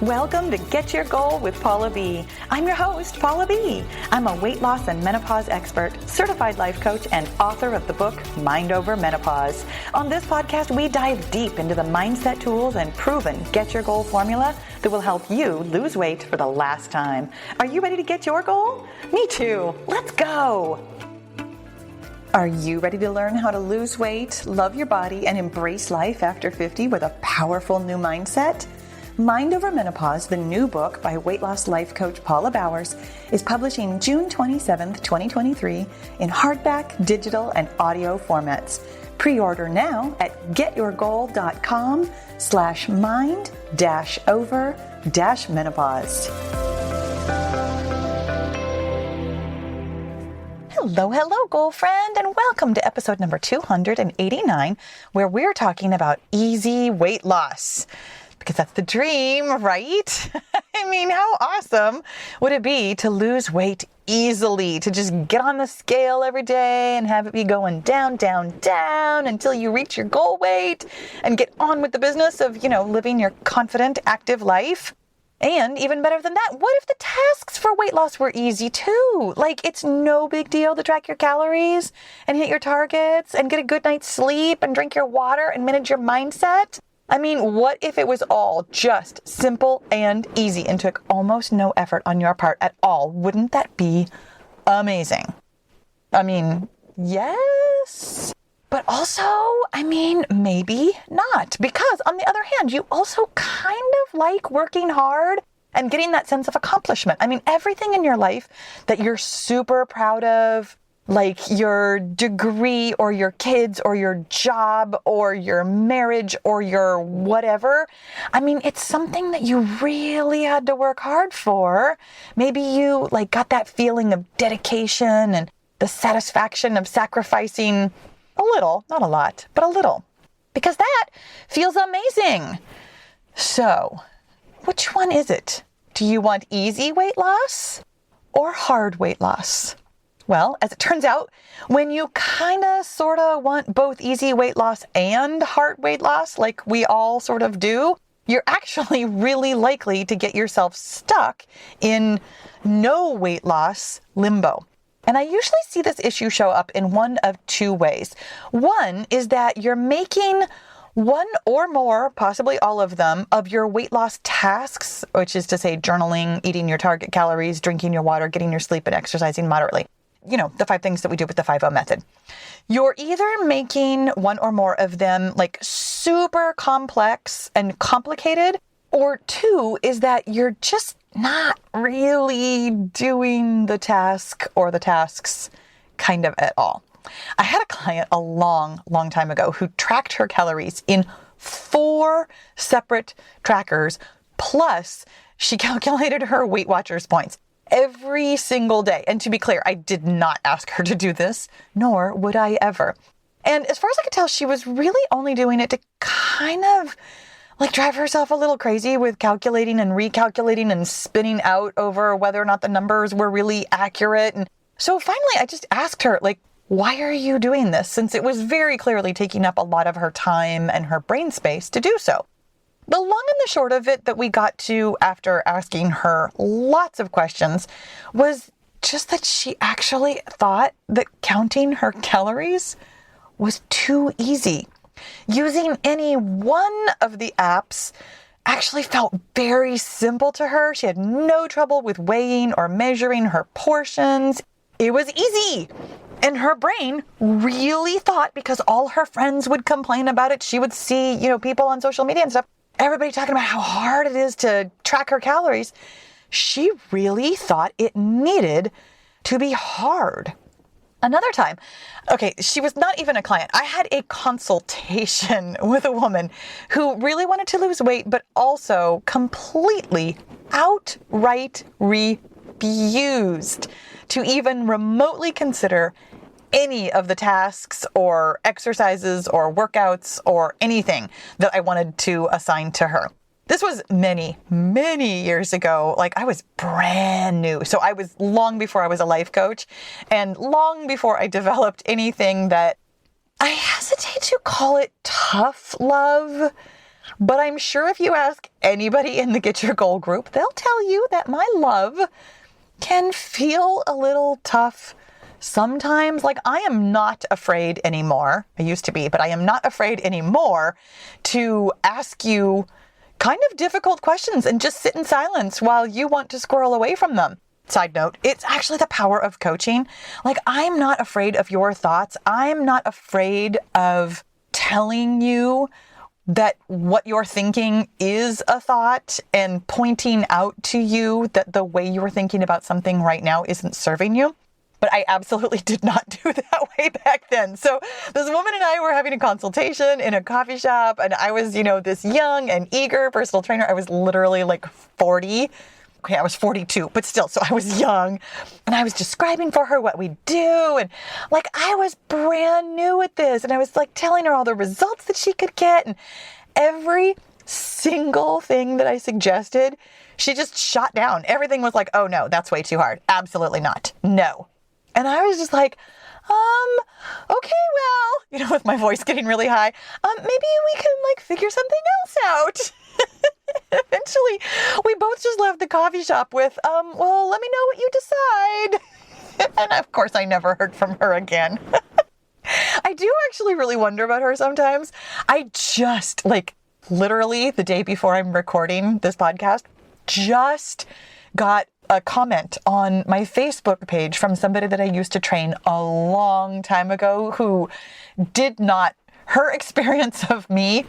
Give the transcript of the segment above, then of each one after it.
Welcome to Get Your Goal with Paula B. I'm your host, Paula B. I'm a weight loss and menopause expert, certified life coach, and author of the book, Mind Over Menopause. On this podcast, we dive deep into the mindset tools and proven Get Your Goal formula that will help you lose weight for the last time. Are you ready to get your goal? Me too. Let's go. Are you ready to learn how to lose weight, love your body, and embrace life after 50 with a powerful new mindset? Mind Over Menopause, the new book by weight loss life coach Paula Bowers, is publishing June 27th, 2023 in hardback, digital, and audio formats. Pre-order now at getyourgoal.com/mind-over-menopause. Hello, goal friend, and welcome to episode number 289, where we're talking about easy weight loss. Because that's the dream, right? I mean, how awesome would it be to lose weight easily, to just get on the scale every day and have it be going down, down, down until you reach your goal weight and get on with the business of, living your confident, active life? And even better than that, what if the tasks for weight loss were easy too? Like, it's no big deal to track your calories and hit your targets and get a good night's sleep and drink your water and manage your mindset. I mean, what if it was all just simple and easy and took almost no effort on your part at all? Wouldn't that be amazing? I mean, yes, but also, maybe not. Because on the other hand, you also kind of like working hard and getting that sense of accomplishment. I mean, everything in your life that you're super proud of, like your degree or your kids or your job or your marriage or your whatever. I mean, it's something that you really had to work hard for. Maybe you got that feeling of dedication and the satisfaction of sacrificing a little, not a lot, but a little, because that feels amazing. So, which one is it? Do you want easy weight loss or hard weight loss? Well, as it turns out, when you sort of want both easy weight loss and hard weight loss, like we all sort of do, you're actually really likely to get yourself stuck in no weight loss limbo. And I usually see this issue show up in one of two ways. One is that you're making one or more, possibly all of them, of your weight loss tasks, which is to say journaling, eating your target calories, drinking your water, getting your sleep, and exercising moderately. The 5 things that we do with the 5-0 method. You're either making one or more of them super complex and complicated, or 2 is that you're just not really doing the task or the tasks kind of at all. I had a client a long time ago who tracked her calories in 4 separate trackers, plus she calculated her Weight Watchers points every single day. And to be clear, I did not ask her to do this, nor would I ever. And as far as I could tell, she was really only doing it to kind of drive herself a little crazy with calculating and recalculating and spinning out over whether or not the numbers were really accurate. And so finally, I just asked her, why are you doing this? Since it was very clearly taking up a lot of her time and her brain space to do so. The long and the short of it that we got to after asking her lots of questions was just that she actually thought that counting her calories was too easy. Using any one of the apps actually felt very simple to her. She had no trouble with weighing or measuring her portions. It was easy. And her brain really thought, because all her friends would complain about it, she would see, people on social media and stuff, everybody talking about how hard it is to track her calories. She really thought it needed to be hard. Another time, she was not even a client. I had a consultation with a woman who really wanted to lose weight, but also completely outright refused to even remotely consider any of the tasks or exercises or workouts or anything that I wanted to assign to her. This was many, many years ago. I was brand new. So I was long before I was a life coach and long before I developed anything that I hesitate to call it tough love. But I'm sure if you ask anybody in the Get Your Goal group, they'll tell you that my love can feel a little tough sometimes. Like, I am not afraid anymore. I used to be, but I am not afraid anymore to ask you kind of difficult questions and just sit in silence while you want to squirrel away from them. Side note, it's actually the power of coaching. Like, I'm not afraid of your thoughts. I'm not afraid of telling you that what you're thinking is a thought and pointing out to you that the way you were thinking about something right now isn't serving you. But I absolutely did not do that way back then. So this woman and I were having a consultation in a coffee shop, and I was, this young and eager personal trainer. I was literally like 40. Okay, I was 42, but still, so I was young, and I was describing for her what we do, and like, I was brand new at this, and I was like telling her all the results that she could get, and every single thing that I suggested, she just shot down. Everything was like, oh no, that's way too hard. Absolutely not. No. And I was just like, okay, well, with my voice getting really high, maybe we can figure something else out. Eventually, we both just left the coffee shop with, well, let me know what you decide. And of course, I never heard from her again. I do actually really wonder about her sometimes. I just, literally the day before I'm recording this podcast, just got a comment on my Facebook page from somebody that I used to train a long time ago who her experience of me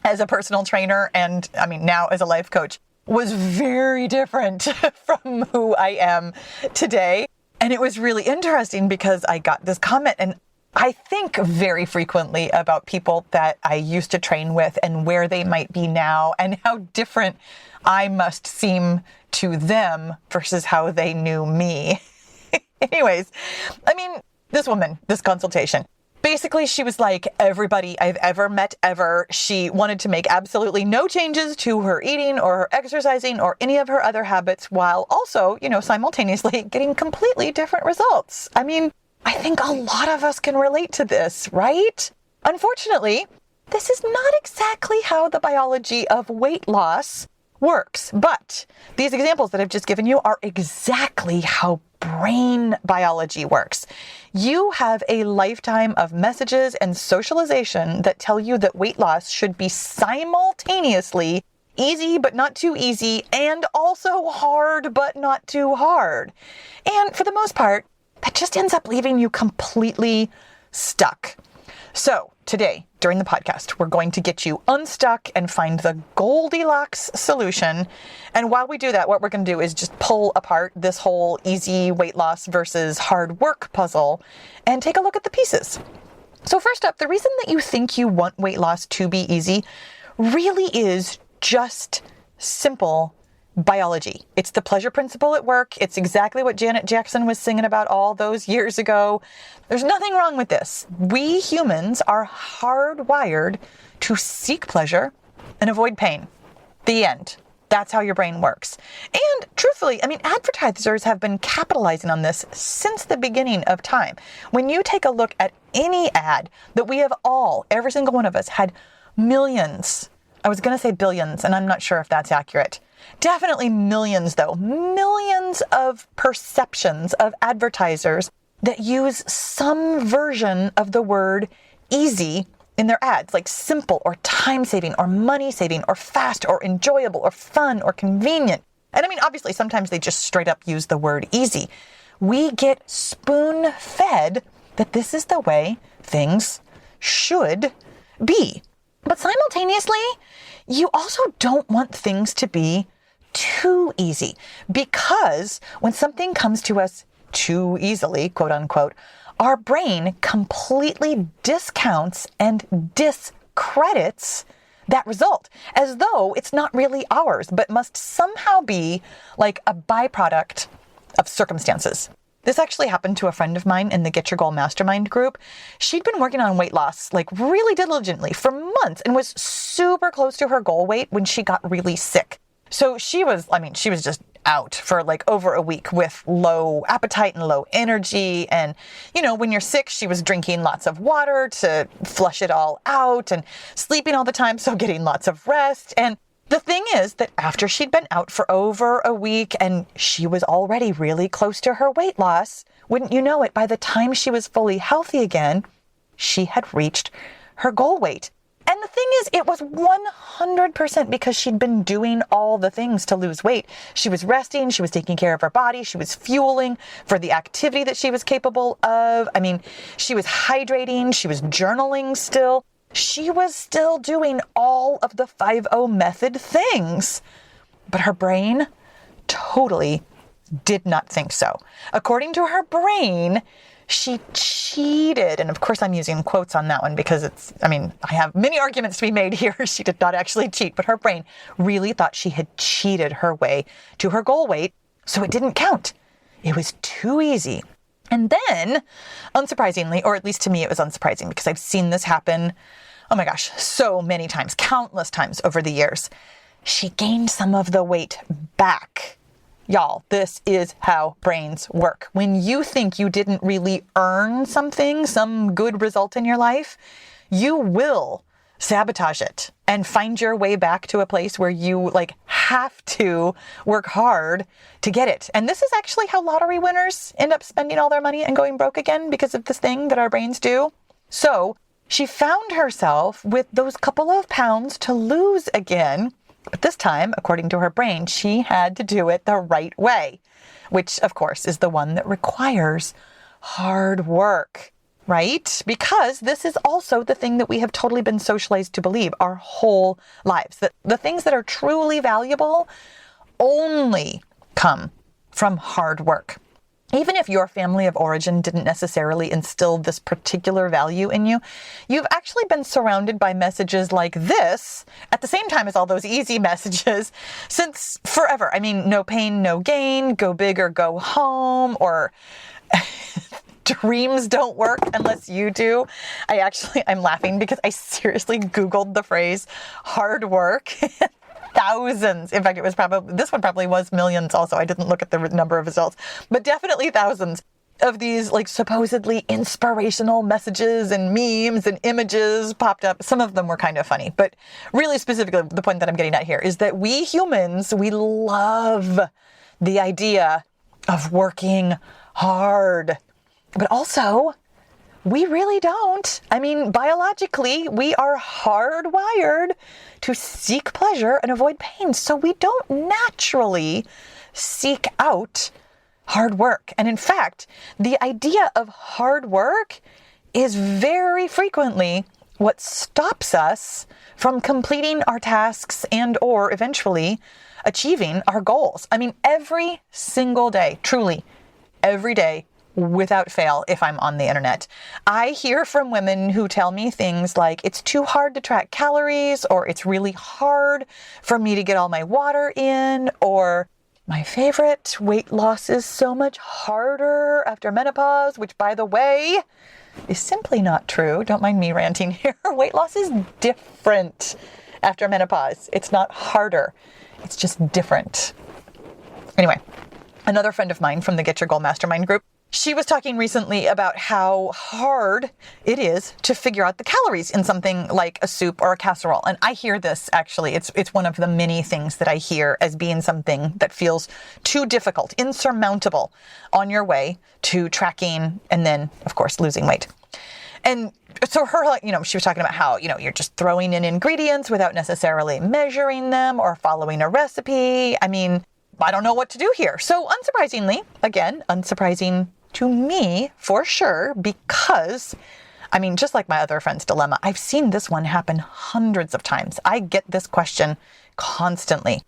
as a personal trainer and now as a life coach was very different from who I am today. And it was really interesting because I got this comment, and I think very frequently about people that I used to train with and where they might be now and how different I must seem to them versus how they knew me. Anyways, this woman, this consultation, basically she was like everybody I've ever met ever. She wanted to make absolutely no changes to her eating or her exercising or any of her other habits while also, simultaneously getting completely different results. I think a lot of us can relate to this, right? Unfortunately, this is not exactly how the biology of weight loss works, but these examples that I've just given you are exactly how brain biology works. You have a lifetime of messages and socialization that tell you that weight loss should be simultaneously easy but not too easy, and also hard but not too hard. And for the most part, that just ends up leaving you completely stuck. So today, during the podcast, we're going to get you unstuck and find the Goldilocks solution. And while we do that, what we're going to do is just pull apart this whole easy weight loss versus hard work puzzle and take a look at the pieces. So first up, the reason that you think you want weight loss to be easy really is just simple biology. It's the pleasure principle at work. It's exactly what Janet Jackson was singing about all those years ago. There's nothing wrong with this. We humans are hardwired to seek pleasure and avoid pain. The end. That's how your brain works. And truthfully, advertisers have been capitalizing on this since the beginning of time. When you take a look at any ad that we have every single one of us had millions. I was going to say billions, and I'm not sure if that's accurate. Definitely millions, though. Millions of perceptions of advertisers that use some version of the word easy in their ads, like simple or time-saving or money-saving or fast or enjoyable or fun or convenient. And obviously, sometimes they just straight up use the word easy. We get spoon-fed that this is the way things should be. But simultaneously, you also don't want things to be too easy, because when something comes to us too easily, quote unquote, our brain completely discounts and discredits that result as though it's not really ours, but must somehow be like a byproduct of circumstances. This actually happened to a friend of mine in the Get Your Goal Mastermind group. She'd been working on weight loss really diligently for months and was super close to her goal weight when she got really sick. So she was just out for like over a week with low appetite and low energy. And, when you're sick, she was drinking lots of water to flush it all out and sleeping all the time. So getting lots of rest. And the thing is that after she'd been out for over a week and she was already really close to her weight loss, wouldn't you know it, by the time she was fully healthy again, she had reached her goal weight. And the thing is, it was 100% because she'd been doing all the things to lose weight. She was resting, she was taking care of her body, she was fueling for the activity that she was capable of. I mean, she was hydrating, she was journaling still. She was still doing all of the 5-0 method things. But her brain totally did not think so. According to her brain, she cheated. And of course, I'm using quotes on that one because I have many arguments to be made here. She did not actually cheat, but her brain really thought she had cheated her way to her goal weight. So it didn't count. It was too easy. And then, unsurprisingly, or at least to me, it was unsurprising because I've seen this happen, oh my gosh, so many times, countless times over the years. She gained some of the weight back. Y'all, this is how brains work. When you think you didn't really earn something, some good result in your life, you will sabotage it and find your way back to a place where you have to work hard to get it. And this is actually how lottery winners end up spending all their money and going broke again because of this thing that our brains do. So she found herself with those couple of pounds to lose again. But this time, according to her brain, she had to do it the right way, which, of course, is the one that requires hard work, right? Because this is also the thing that we have totally been socialized to believe our whole lives, that the things that are truly valuable only come from hard work. Even if your family of origin didn't necessarily instill this particular value in you, you've actually been surrounded by messages like this at the same time as all those easy messages since forever. I mean, no pain, no gain, go big or go home, or dreams don't work unless you do. I'm laughing because I seriously Googled the phrase hard work. Thousands. In fact, this one probably was millions also. I didn't look at the number of results, but definitely thousands of these supposedly inspirational messages and memes and images popped up. Some of them were kind of funny, but really specifically the point that I'm getting at here is that we humans, we love the idea of working hard, but also we really don't. I mean, biologically, we are hardwired to seek pleasure and avoid pain. So we don't naturally seek out hard work. And in fact, the idea of hard work is very frequently what stops us from completing our tasks and or eventually achieving our goals. I mean, every single day, truly, every day, without fail, if I'm on the internet, I hear from women who tell me things like, it's too hard to track calories, or it's really hard for me to get all my water in, or my favorite, weight loss is so much harder after menopause, which, by the way, is simply not true. Don't mind me ranting here. Weight loss is different after menopause. It's not harder. It's just different. Anyway, another friend of mine from the Get Your Goal Mastermind group, she was talking recently about how hard it is to figure out the calories in something like a soup or a casserole. And I hear this, actually. It's one of the many things that I hear as being something that feels too difficult, insurmountable on your way to tracking and then, of course, losing weight. And so she was talking about how, you're just throwing in ingredients without necessarily measuring them or following a recipe. I mean, I don't know what to do here. So unsurprisingly, again, unsurprising to me for sure, because, just like my other friend's dilemma, I've seen this one happen hundreds of times. I get this question constantly.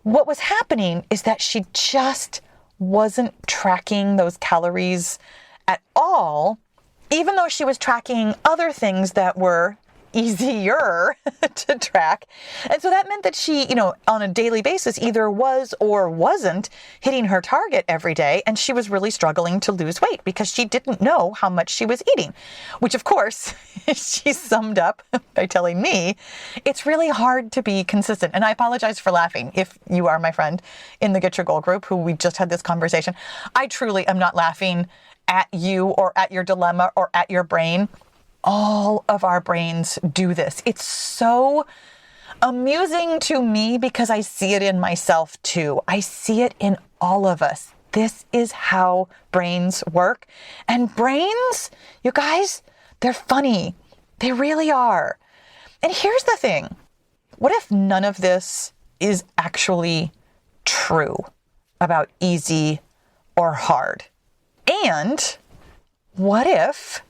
What was happening is that she just wasn't tracking those calories at all, even though she was tracking other things that were easier to track. And so that meant that she, on a daily basis either was or wasn't hitting her target every day. And she was really struggling to lose weight because she didn't know how much she was eating, which of course she summed up by telling me it's really hard to be consistent. And I apologize for laughing if you are my friend in the Get Your Goal group who we just had this conversation. I truly am not laughing at you or at your dilemma or at your brain. All of our brains do this. It's so amusing to me because I see it in myself too. I see it in all of us. This is how brains work. And brains, you guys, they're funny. They really are. And here's the thing. What if none of this is actually true about easy or hard? And what if,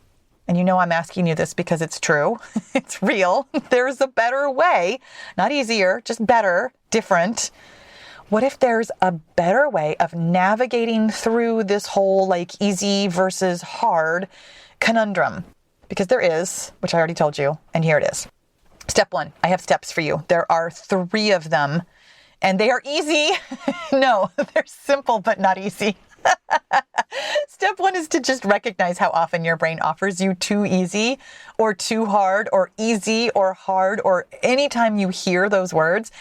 and I'm asking you this because it's true, it's real, there's a better way, not easier, just better, different. What if there's a better way of navigating through this whole easy versus hard conundrum? Because there is, which I already told you, and here it is. Step 1, I have steps for you. There are 3 of them, and they are easy. No, they're simple, but not easy. Step 1 is to just recognize how often your brain offers you too easy or too hard or easy or hard, or anytime you hear those words,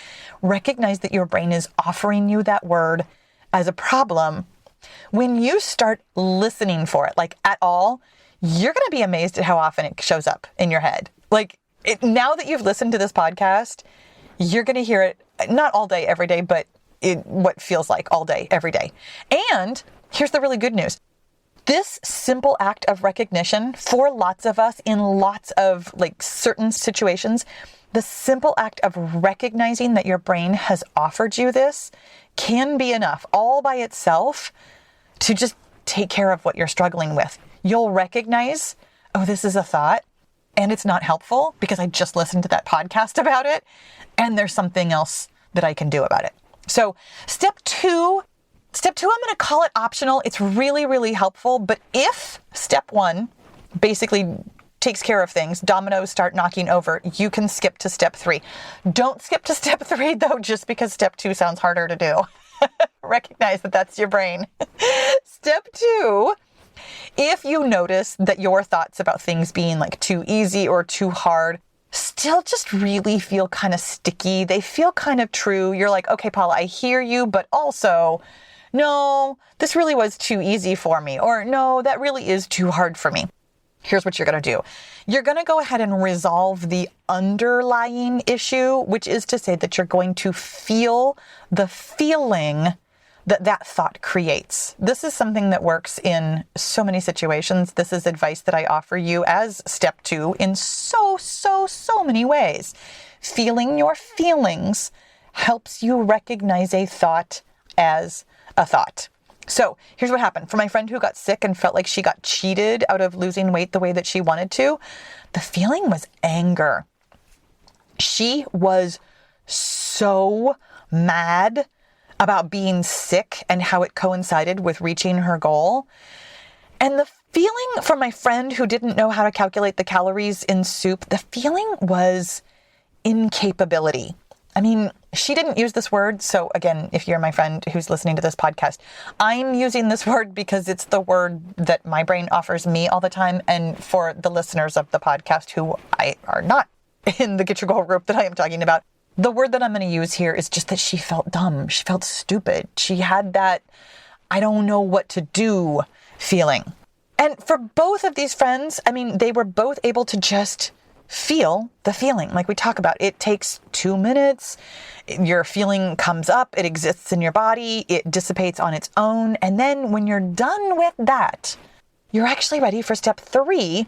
recognize that your brain is offering you that word as a problem. When you start listening for it, at all, you're going to be amazed at how often it shows up in your head. Now that you've listened to this podcast, you're going to hear it not all day, every day, but what feels like all day, every day. And here's the really good news. This simple act of recognition for lots of us in lots of certain situations, the simple act of recognizing that your brain has offered you this can be enough all by itself to just take care of what you're struggling with. You'll recognize, oh, this is a thought and it's not helpful because I just listened to that podcast about it and there's something else that I can do about it. So step two, I'm going to call it optional. It's really, really helpful. But if step 1 basically takes care of things, dominoes start knocking over, you can skip to step 3. Don't skip to step 3 though, just because step 2 sounds harder to do. Recognize that that's your brain. Step 2, if you notice that your thoughts about things being too easy or too hard still just really feel kind of sticky, they feel kind of true, you're like, okay, Paula, I hear you, but also, no, this really was too easy for me, or no, that really is too hard for me. Here's what you're going to do. You're going to go ahead and resolve the underlying issue, which is to say that you're going to feel the feeling that thought creates. This is something that works in so many situations. This is advice that I offer you as step 2 in so many ways. Feeling your feelings helps you recognize a thought as a thought. So here's what happened. For my friend who got sick and felt like she got cheated out of losing weight the way that she wanted to, the feeling was anger. She was so mad about being sick and how it coincided with reaching her goal. And the feeling for my friend who didn't know how to calculate the calories in soup, the feeling was incapability. I mean, she didn't use this word. So again, if you're my friend who's listening to this podcast, I'm using this word because it's the word that my brain offers me all the time. And for the listeners of the podcast who are not in the Get Your Goal group that I am talking about, the word that I'm going to use here is just that she felt dumb. She felt stupid. She had that, I don't know what to do feeling. And for both of these friends, I mean, they were both able to just feel the feeling. Like we talk about, it takes 2 minutes. Your feeling comes up. It exists in your body. It dissipates on its own. And then when you're done with that, you're actually ready for step 3,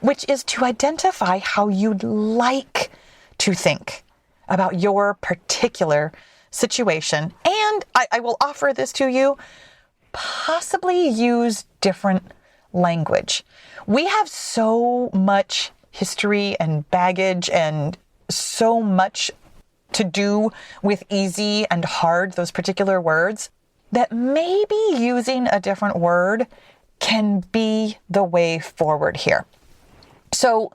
which is to identify how you'd like to think about your particular situation. And I will offer this to you, possibly use different language. We have so much history and baggage and so much to do with easy and hard, those particular words, that maybe using a different word can be the way forward here. So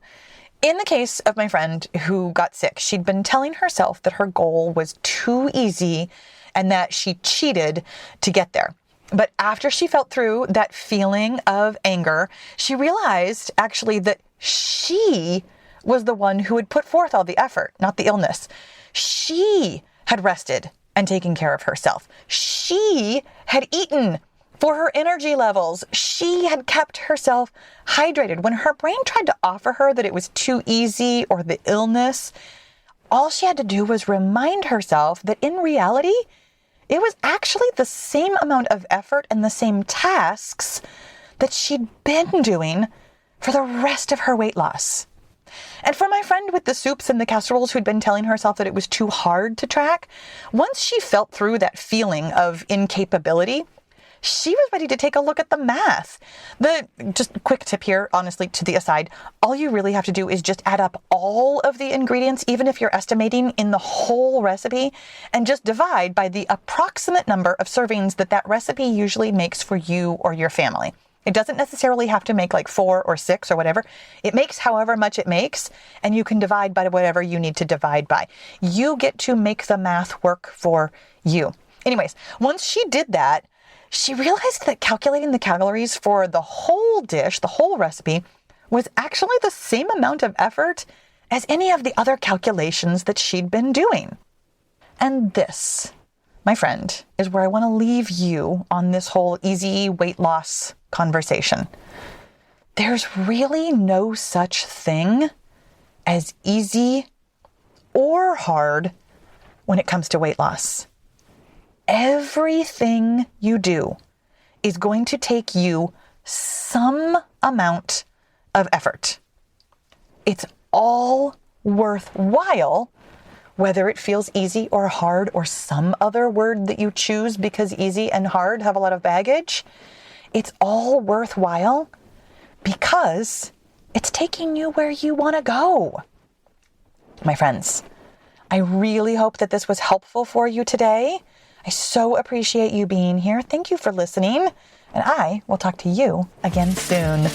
In the case of my friend who got sick, she'd been telling herself that her goal was too easy and that she cheated to get there. But after she felt through that feeling of anger, she realized actually that she was the one who had put forth all the effort, not the illness. She had rested and taken care of herself. She had eaten for her energy levels. She had kept herself hydrated. When her brain tried to offer her that it was too easy or the illness, all she had to do was remind herself that in reality, it was actually the same amount of effort and the same tasks that she'd been doing for the rest of her weight loss. And for my friend with the soups and the casseroles who'd been telling herself that it was too hard to track, once she felt through that feeling of incapability, she was ready to take a look at the math. Just a quick tip here, honestly, to the aside, all you really have to do is just add up all of the ingredients, even if you're estimating in the whole recipe, and just divide by the approximate number of servings that recipe usually makes for you or your family. It doesn't necessarily have to make like 4 or 6 or whatever. It makes however much it makes, and you can divide by whatever you need to divide by. You get to make the math work for you. Anyways, once she did that, she realized that calculating the calories for the whole dish, the whole recipe, was actually the same amount of effort as any of the other calculations that she'd been doing. And this, my friend, is where I want to leave you on this whole easy weight loss conversation. There's really no such thing as easy or hard when it comes to weight loss. Everything you do is going to take you some amount of effort. It's all worthwhile, whether it feels easy or hard or some other word that you choose because easy and hard have a lot of baggage. It's all worthwhile because it's taking you where you want to go. My friends, I really hope that this was helpful for you today. I so appreciate you being here. Thank you for listening, and I will talk to you again soon.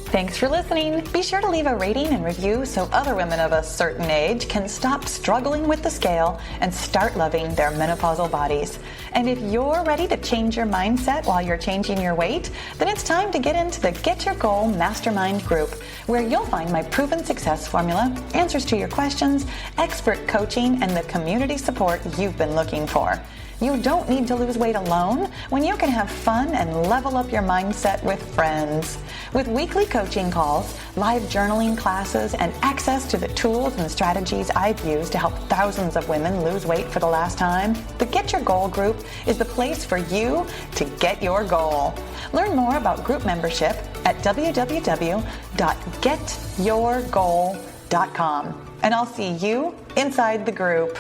Thanks for listening. Be sure to leave a rating and review so other women of a certain age can stop struggling with the scale and start loving their menopausal bodies. And if you're ready to change your mindset while you're changing your weight, then it's time to get into the Get Your Goal Mastermind group, where you'll find my proven success formula, answers to your questions, expert coaching, and the community support you've been looking for. You don't need to lose weight alone when you can have fun and level up your mindset with friends. With weekly coaching calls, live journaling classes, and access to the tools and strategies I've used to help thousands of women lose weight for the last time, the Get Your Goal group is the place for you to get your goal. Learn more about group membership at www.getyourgoal.com. And I'll see you inside the group.